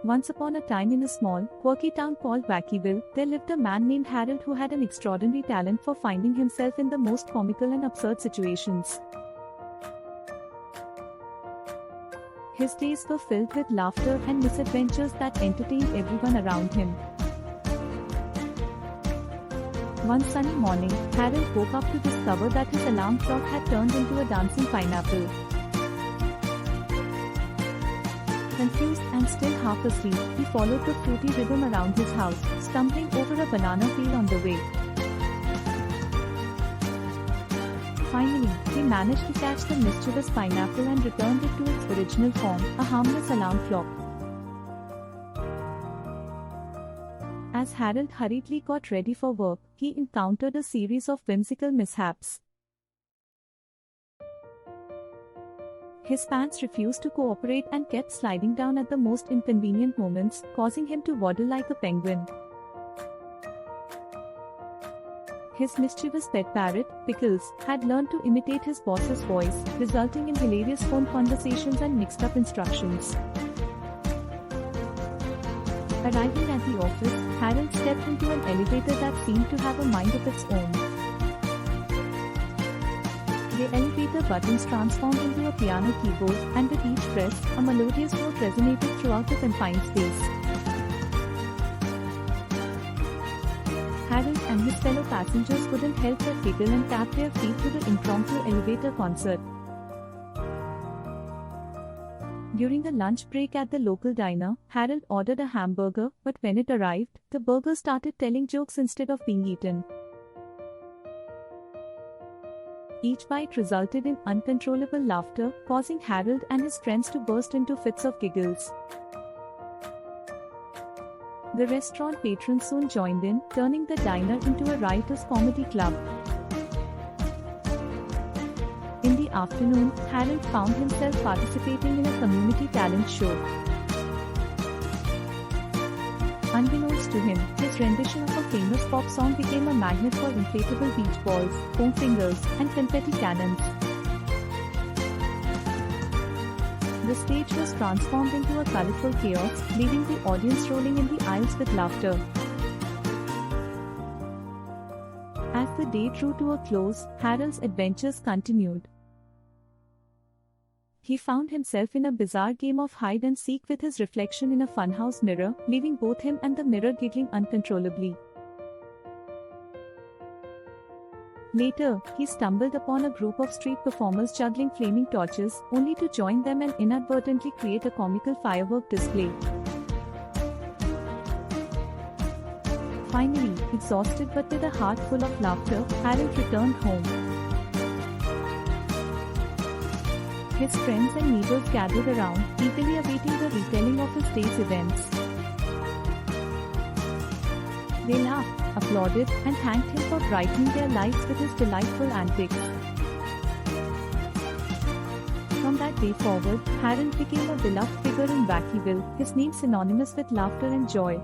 Once upon a time in a small, quirky town called Wackyville, there lived a man named Harold who had an extraordinary talent for finding himself in the most comical and absurd situations. His days were filled with laughter and misadventures that entertained everyone around him. One sunny morning, Harold woke up to discover that his alarm clock had turned into a dancing pineapple. Confused and still half asleep, he followed the fruity rhythm around his house, stumbling over a banana peel on the way. Finally, he managed to catch the mischievous pineapple and returned it to its original form, a harmless alarm clock. As Harold hurriedly got ready for work, he encountered a series of whimsical mishaps. His pants refused to cooperate and kept sliding down at the most inconvenient moments, causing him to waddle like a penguin. His mischievous pet parrot, Pickles, had learned to imitate his boss's voice, resulting in hilarious phone conversations and mixed-up instructions. Arriving at the office, Harold stepped into an elevator that seemed to have a mind of its own. The elevator buttons transformed into a piano keyboard, and with each press, a melodious note resonated throughout the confined space. Harold and his fellow passengers couldn't help but giggle and tap their feet to the impromptu elevator concert. During the lunch break at the local diner, Harold ordered a hamburger, but when it arrived, the burger started telling jokes instead of being eaten. Each bite resulted in uncontrollable laughter, causing Harold and his friends to burst into fits of giggles. The restaurant patrons soon joined in, turning the diner into a riotous comedy club. In the afternoon, Harold found himself participating in a community talent show. Unbeknownst to him, his rendition of a famous pop song became a magnet for inflatable beach balls, foam fingers, and confetti cannons. The stage was transformed into a colorful chaos, leaving the audience rolling in the aisles with laughter. As the day drew to a close, Harold's adventures continued. He found himself in a bizarre game of hide and seek with his reflection in a funhouse mirror, leaving both him and the mirror giggling uncontrollably. Later, he stumbled upon a group of street performers juggling flaming torches, only to join them and inadvertently create a comical firework display. Finally, exhausted but with a heart full of laughter, Harold returned home. His friends and neighbors gathered around, eagerly awaiting the retelling of his day's events. They laughed, applauded, and thanked him for brightening their lives with his delightful antics. From that day forward, Harold became a beloved figure in Wackyville, his name synonymous with laughter and joy.